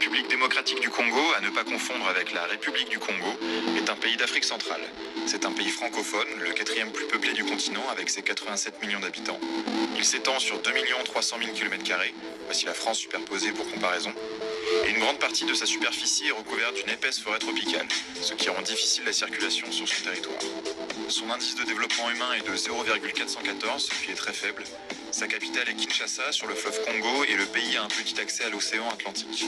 République démocratique du Congo, à ne pas confondre avec la République du Congo, est un pays d'Afrique centrale. C'est un pays francophone, le quatrième plus peuplé du continent avec ses 87 millions d'habitants. Il s'étend sur 2 300 000 km², voici la France superposée pour comparaison, et une grande partie de sa superficie est recouverte d'une épaisse forêt tropicale, ce qui rend difficile la circulation sur son territoire. Son indice de développement humain est de 0,414, ce qui est très faible. Sa capitale est Kinshasa, sur le fleuve Congo, et le pays a un petit accès à l'océan Atlantique.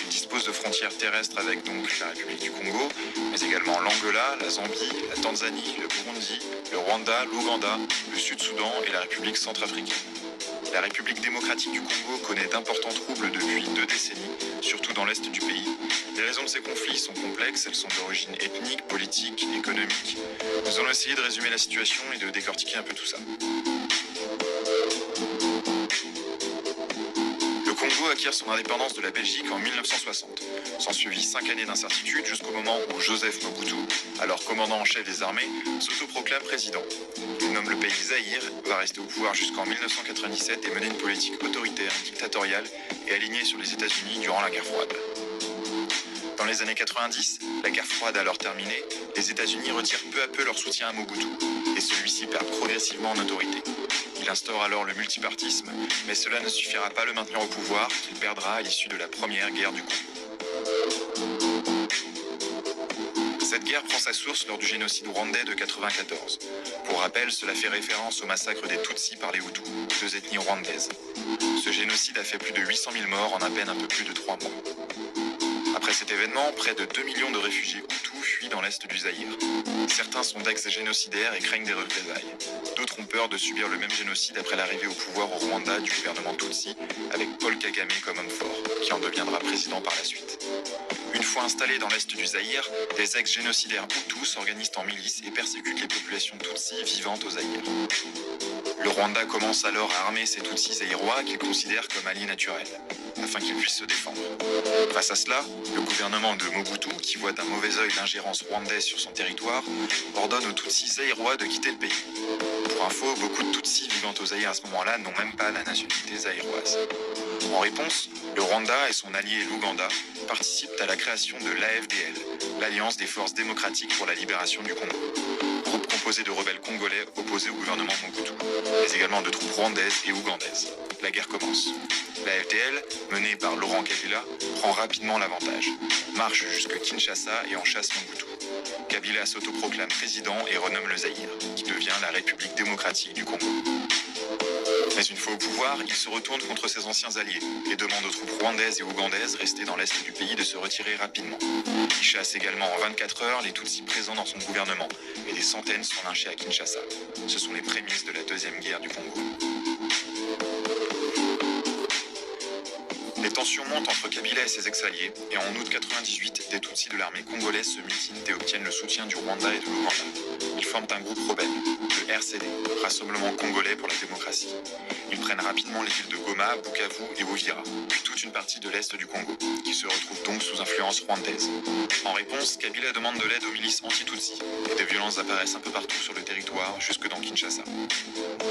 Il dispose de frontières terrestres avec donc la République du Congo, mais également l'Angola, la Zambie, la Tanzanie, le Burundi, le Rwanda, l'Ouganda, le Sud-Soudan et la République centrafricaine. La République démocratique du Congo connaît d'importants troubles depuis 2 décennies, surtout dans l'est du pays. Les raisons de ces conflits sont complexes, elles sont d'origine ethnique, politique, économique. Nous allons essayer de résumer la situation et de décortiquer un peu tout ça. Le Congo acquiert son indépendance de la Belgique en 1960. S'ensuivit 5 années d'incertitude jusqu'au moment où Joseph Mobutu, alors commandant en chef des armées, s'autoproclame président. Il nomme le pays Zaïre, va rester au pouvoir jusqu'en 1997 et mener une politique autoritaire, dictatoriale et alignée sur les États-Unis durant la guerre froide. Dans les années 90, la guerre froide alors terminée, les États-Unis retirent peu à peu leur soutien à Mobutu, et celui-ci perd progressivement en autorité. Il instaure alors le multipartisme, mais cela ne suffira pas à le maintenir au pouvoir, qu'il perdra à l'issue de la première guerre du Congo. Cette guerre prend sa source lors du génocide rwandais de 1994. Pour rappel, cela fait référence au massacre des Tutsis par les Hutus, 2 ethnies rwandaises. Ce génocide a fait plus de 800 000 morts en à peine un peu plus de 3 mois. Après cet événement, près de 2 millions de réfugiés Hutus fuient dans l'est du Zaïre. Certains sont d'ex-génocidaires et craignent des représailles. D'autres ont peur de subir le même génocide après l'arrivée au pouvoir au Rwanda du gouvernement Tutsi, avec Paul Kagame comme homme fort, qui en deviendra président par la suite. Une fois installés dans l'est du Zaïre, des ex-génocidaires Hutus s'organisent en milices et persécutent les populations Tutsis vivantes au Zaïre. Le Rwanda commence alors à armer ces Tutsis zaïrois qu'il considère comme alliés naturels, afin qu'ils puissent se défendre. Face à cela, le gouvernement de Mobutu, qui voit d'un mauvais œil l'ingérence rwandaise sur son territoire, ordonne aux Tutsis zaïrois de quitter le pays. Pour info, beaucoup de Tutsis vivant au Zaïre à ce moment-là n'ont même pas la nationalité zaïroise. En réponse, le Rwanda et son allié l'Ouganda participent à la création de l'AFDL, l'Alliance des forces démocratiques pour la libération du Congo. Groupe composé de rebelles congolais opposés au gouvernement Mobutu, mais également de troupes rwandaises et ougandaises. La guerre commence. La FDL, menée par Laurent Kabila, prend rapidement l'avantage, marche jusque Kinshasa et en chasse Mobutu. Kabila s'autoproclame président et renomme le Zaïre, qui devient la République démocratique du Congo. Mais une fois au pouvoir, il se retourne contre ses anciens alliés et demande aux troupes rwandaises et ougandaises restées dans l'est du pays de se retirer rapidement. Il chasse également en 24 heures les Tutsis présents dans son gouvernement et des centaines sont lynchés à Kinshasa. Ce sont les prémices de la deuxième guerre du Congo. Les tensions montent entre Kabila et ses ex-alliés, et en août 1998, des Tutsis de l'armée congolaise se mutinent et obtiennent le soutien du Rwanda et de l'Ouganda. Ils forment un groupe rebelle, le RCD, Rassemblement Congolais pour la démocratie. Ils prennent rapidement les villes de Goma, Bukavu et Uvira, puis toute une partie de l'est du Congo, qui se retrouve donc sous influence rwandaise. En réponse, Kabila demande de l'aide aux milices anti-Tutsis, et des violences apparaissent un peu partout sur le territoire, jusque dans Kinshasa.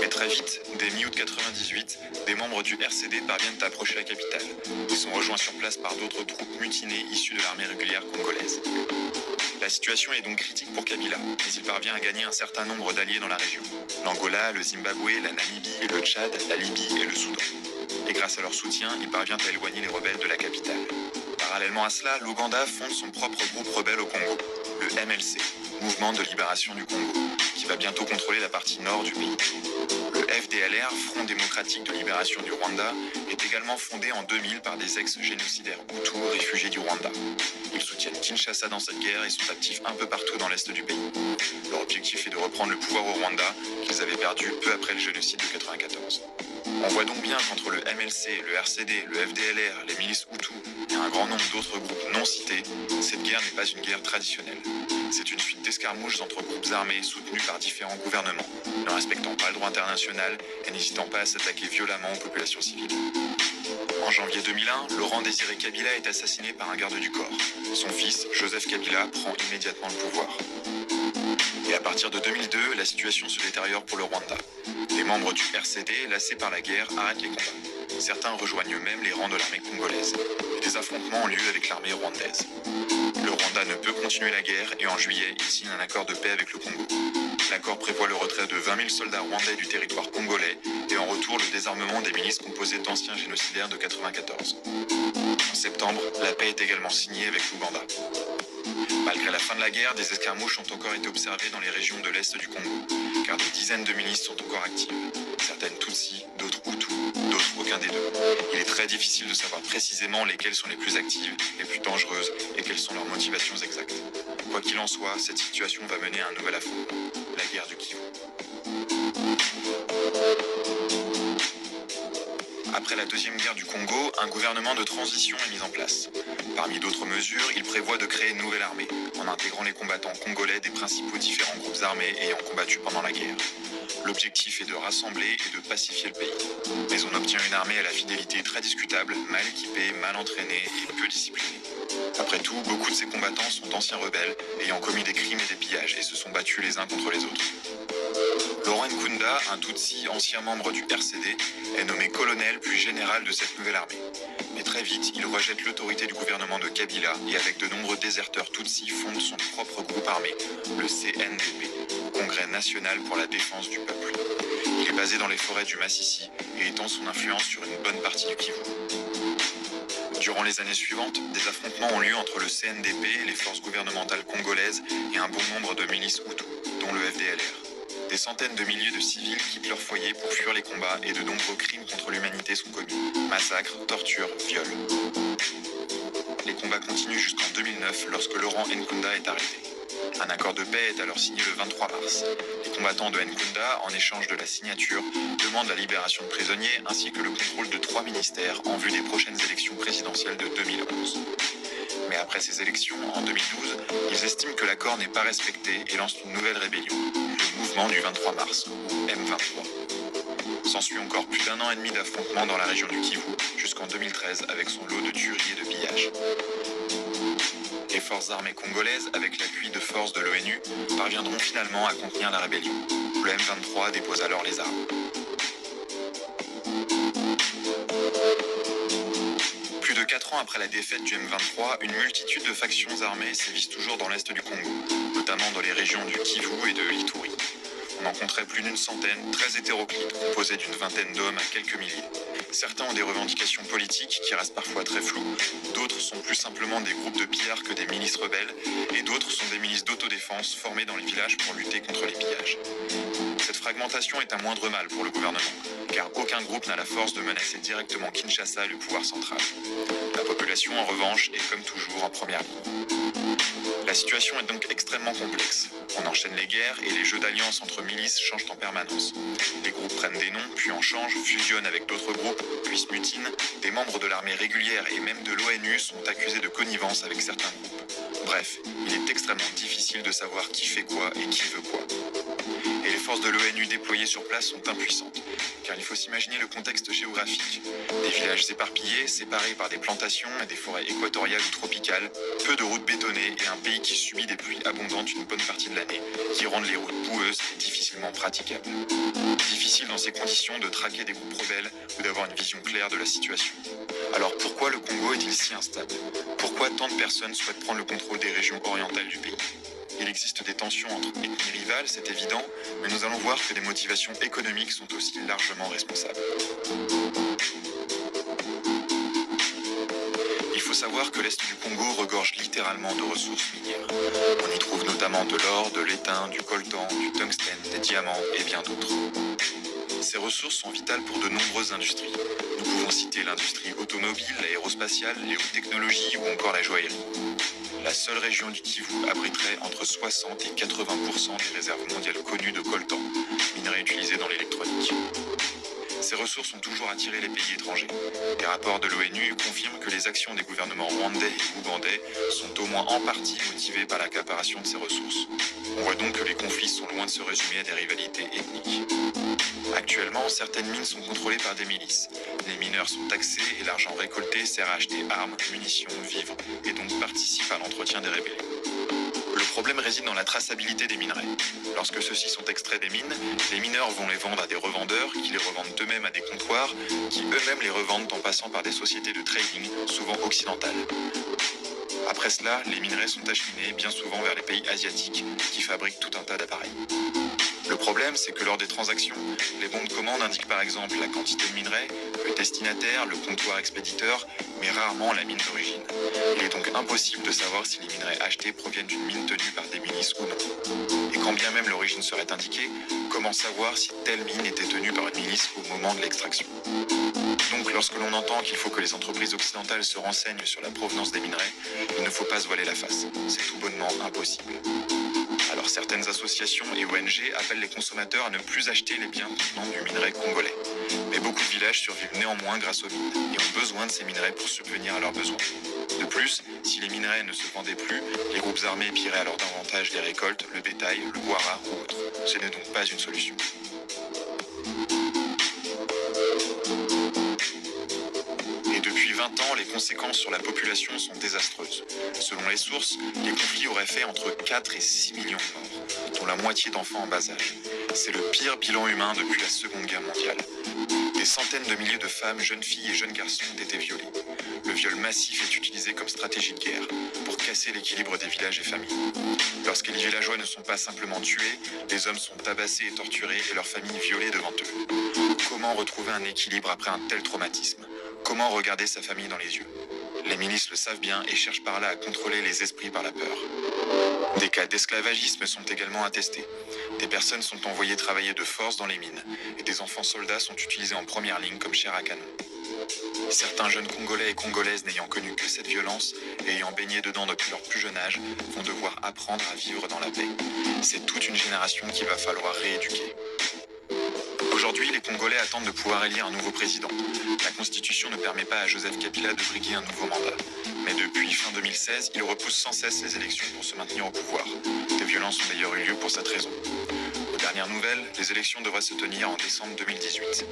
Mais très vite, dès mi-août 1998, des membres du RCD parviennent à approcher la capitale. Ils sont rejoints sur place par d'autres troupes mutinées issues de l'armée régulière congolaise. La situation est donc critique pour Kabila, mais il parvient à gagner un certain nombre d'alliés dans la région. L'Angola, le Zimbabwe, la Namibie, le Tchad, la Libye et le Soudan. Et grâce à leur soutien, il parvient à éloigner les rebelles de la capitale. Parallèlement à cela, l'Ouganda fonde son propre groupe rebelle au Congo, le MLC, Mouvement de Libération du Congo, qui va bientôt contrôler la partie nord du pays. Le FDLR, Front démocratique de libération du Rwanda, est également fondé en 2000 par des ex-génocidaires Hutus réfugiés du Rwanda. Ils soutiennent Kinshasa dans cette guerre et sont actifs un peu partout dans l'est du pays. Leur objectif est de reprendre le pouvoir au Rwanda, qu'ils avaient perdu peu après le génocide de 1994. On voit donc bien qu'entre le MLC, le RCD, le FDLR, les milices Hutus et un grand nombre d'autres groupes non cités, cette guerre n'est pas une guerre traditionnelle. C'est une suite d'escarmouches entre groupes armés soutenus par différents gouvernements, ne respectant pas le droit international et n'hésitant pas à s'attaquer violemment aux populations civiles. En janvier 2001, Laurent Désiré Kabila est assassiné par un garde du corps. Son fils, Joseph Kabila, prend immédiatement le pouvoir. Et à partir de 2002, la situation se détériore pour le Rwanda. Les membres du RCD, lassés par la guerre, arrêtent les combats. Certains rejoignent même les rangs de l'armée congolaise. Et des affrontements ont lieu avec l'armée rwandaise. Le Rwanda ne peut continuer la guerre et en juillet, il signe un accord de paix avec le Congo. L'accord prévoit le retrait de 20 000 soldats rwandais du territoire congolais et en retour le désarmement des milices composées d'anciens génocidaires de 1994. En septembre, la paix est également signée avec l'Ouganda. Malgré la fin de la guerre, des escarmouches ont encore été observées dans les régions de l'Est du Congo, car des dizaines de milices sont encore actives. Certaines Tutsis, d'autres Hutus, d'autres aucun des deux. Il est très difficile de savoir précisément lesquelles sont les plus actives, les plus dangereuses et quelles sont leurs motivations exactes. Quoi qu'il en soit, cette situation va mener à un nouvel affrontement, la guerre du Kivu. Après la deuxième guerre du Congo, un gouvernement de transition est mis en place. Parmi d'autres mesures, il prévoit de créer une nouvelle armée, en intégrant les combattants congolais des principaux différents groupes armés ayant combattu pendant la guerre. L'objectif est de rassembler et de pacifier le pays. Mais on obtient une armée à la fidélité très discutable, mal équipée, mal entraînée et peu disciplinée. Après tout, beaucoup de ces combattants sont d'anciens rebelles, ayant commis des crimes et des pillages, et se sont battus les uns contre les autres. Laurent Nkunda, un Tutsi ancien membre du RCD, est nommé colonel puis général de cette nouvelle armée. Mais très vite, il rejette l'autorité du gouvernement de Kabila et avec de nombreux déserteurs Tutsis fonde son propre groupe armé, le CNDP, Congrès national pour la défense du peuple. Il est basé dans les forêts du Massissi et étend son influence sur une bonne partie du Kivu. Durant les années suivantes, des affrontements ont lieu entre le CNDP, les forces gouvernementales congolaises et un bon nombre de milices Hutus, dont le FDLR. Des centaines de milliers de civils quittent leur foyer pour fuir les combats et de nombreux crimes contre l'humanité sont commis. Massacres, tortures, viols. Les combats continuent jusqu'en 2009 lorsque Laurent Nkunda est arrêté. Un accord de paix est alors signé le 23 mars. Les combattants de Nkunda, en échange de la signature, demandent la libération de prisonniers ainsi que le contrôle de 3 ministères en vue des prochaines élections présidentielles de 2011. Mais après ces élections, en 2012, ils estiment que l'accord n'est pas respecté et lancent une nouvelle rébellion, le mouvement du 23 mars, ou M23. S'ensuit encore plus d'1 an et demi d'affrontements dans la région du Kivu, jusqu'en 2013 avec son lot de tueries et de pillages. Les forces armées congolaises, avec l'appui de forces de l'ONU, parviendront finalement à contenir la rébellion. Le M23 dépose alors les armes. Plus de 4 ans après la défaite du M23, une multitude de factions armées sévissent toujours dans l'est du Congo, notamment dans les régions du Kivu et de l'Ituri. On en compterait plus d'une centaine, très hétéroclites, composées d'une vingtaine d'hommes à quelques milliers. Certains ont des revendications politiques qui restent parfois très floues, d'autres sont plus simplement des groupes de pillards que des milices rebelles, et d'autres sont des milices d'autodéfense formées dans les villages pour lutter contre les pillages. Cette fragmentation est un moindre mal pour le gouvernement, car aucun groupe n'a la force de menacer directement Kinshasa, le pouvoir central. La population, en revanche, est comme toujours en première ligne. La situation est donc extrêmement complexe. On enchaîne les guerres et les jeux d'alliance entre milices changent en permanence. Les groupes prennent des noms, puis en changent, fusionnent avec d'autres groupes, puis se mutinent. Des membres de l'armée régulière et même de l'ONU sont accusés de connivence avec certains groupes. Bref, il est extrêmement difficile de savoir qui fait quoi et qui veut quoi. Et les forces de l'ONU déployées sur place sont impuissantes, car il faut s'imaginer le contexte géographique. Des villages éparpillés, séparés par des plantations et des forêts équatoriales ou tropicales, peu de routes bétonnées et un pays qui subit des pluies abondantes une bonne partie de l'année, qui rendent les routes boueuses et difficilement praticables. Difficile dans ces conditions de traquer des groupes rebelles ou d'avoir une vision claire de la situation. Alors pourquoi le Congo est-il si instable? Pourquoi tant de personnes souhaitent prendre le contrôle des régions orientales du pays? Il existe des tensions entre ethnies rivales, c'est évident, mais nous allons voir que des motivations économiques sont aussi largement responsables. Il faut savoir que l'Est du Congo regorge littéralement de ressources minières. On y trouve notamment de l'or, de l'étain, du coltan, du tungstène, des diamants et bien d'autres. Ces ressources sont vitales pour de nombreuses industries. Nous pouvons citer l'industrie automobile, l'aérospatiale, les hautes technologies ou encore la joaillerie. La seule région du Kivu abriterait entre 60 et 80% des réserves mondiales connues de coltan, minerai utilisé dans l'électronique. Ces ressources ont toujours attiré les pays étrangers. Les rapports de l'ONU confirment que les actions des gouvernements rwandais et ougandais sont au moins en partie motivées par l'accaparation de ces ressources. On voit donc que les conflits sont loin de se résumer à des rivalités ethniques. Actuellement, certaines mines sont contrôlées par des milices. Les mineurs sont taxés et l'argent récolté sert à acheter armes, munitions, vivres et donc participe à l'entretien des rébellions. Le problème réside dans la traçabilité des minerais. Lorsque ceux-ci sont extraits des mines, les mineurs vont les vendre à des revendeurs qui les revendent eux-mêmes à des comptoirs qui eux-mêmes les revendent en passant par des sociétés de trading, souvent occidentales. Après cela, les minerais sont acheminés bien souvent vers les pays asiatiques qui fabriquent tout un tas d'appareils. Le problème, c'est que lors des transactions, les bons de commande indiquent par exemple la quantité de minerais, le destinataire, le comptoir expéditeur, mais rarement la mine d'origine. Il est donc impossible de savoir si les minerais achetés proviennent d'une mine tenue par des milices ou non. Et quand bien même l'origine serait indiquée, comment savoir si telle mine était tenue par une milice au moment de l'extraction? Donc lorsque l'on entend qu'il faut que les entreprises occidentales se renseignent sur la provenance des minerais, il ne faut pas se voiler la face. C'est tout bonnement impossible. Alors certaines associations et ONG appellent les consommateurs à ne plus acheter les biens contenant du minerai congolais. Mais beaucoup de villages survivent néanmoins grâce aux mines et ont besoin de ces minerais pour subvenir à leurs besoins. De plus, si les minerais ne se vendaient plus, les groupes armés pilleraient alors davantage les récoltes, le bétail, le bois rare ou autre. Ce n'est donc pas une solution. Et depuis 20 ans, les conséquences sur la population sont désastreuses. Selon les sources, les conflits auraient fait entre 4 et 6 millions de morts, dont la moitié d'enfants en bas âge. C'est le pire bilan humain depuis la Seconde Guerre mondiale. Des centaines de milliers de femmes, jeunes filles et jeunes garçons ont été violés. Le viol massif est utilisé comme stratégie de guerre pour casser l'équilibre des villages et familles. Lorsque les villageois ne sont pas simplement tués, les hommes sont tabassés et torturés et leurs familles violées devant eux. Comment retrouver un équilibre après un tel traumatisme? Comment regarder sa famille dans les yeux? Les milices le savent bien et cherchent par là à contrôler les esprits par la peur. Des cas d'esclavagisme sont également attestés. Des personnes sont envoyées travailler de force dans les mines et des enfants soldats sont utilisés en première ligne comme chair à canon. Certains jeunes Congolais et Congolaises n'ayant connu que cette violence et ayant baigné dedans depuis leur plus jeune âge vont devoir apprendre à vivre dans la paix. C'est toute une génération qu'il va falloir rééduquer. Aujourd'hui, les Congolais attendent de pouvoir élire un nouveau président. La Constitution ne permet pas à Joseph Kabila de briguer un nouveau mandat. Mais depuis fin 2016, il repousse sans cesse les élections pour se maintenir au pouvoir. Des violences ont d'ailleurs eu lieu pour cette raison. Aux dernières nouvelles, les élections devraient se tenir en décembre 2018.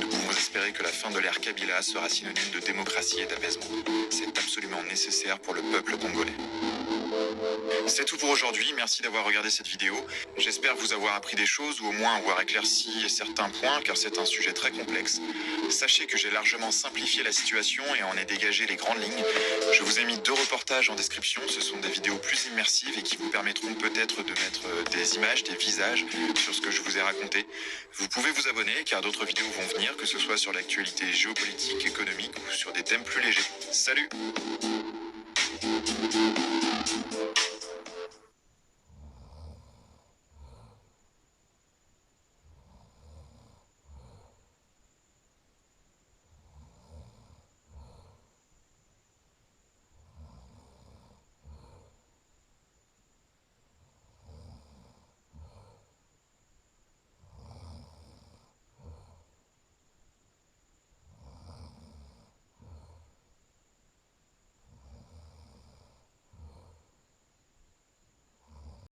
Nous pouvons espérer que la fin de l'ère Kabila sera synonyme de démocratie et d'apaisement. C'est absolument nécessaire pour le peuple congolais. C'est tout pour aujourd'hui, merci d'avoir regardé cette vidéo. J'espère vous avoir appris des choses ou au moins avoir éclairci certains points car c'est un sujet très complexe. Sachez que j'ai largement simplifié la situation et en ai dégagé les grandes lignes. Je vous ai mis 2 reportages en description, ce sont des vidéos plus immersives et qui vous permettront peut-être de mettre des images, des visages sur ce que je vous ai raconté. Vous pouvez vous abonner car d'autres vidéos vont venir, que ce soit sur l'actualité géopolitique, économique ou sur des thèmes plus légers. Salut!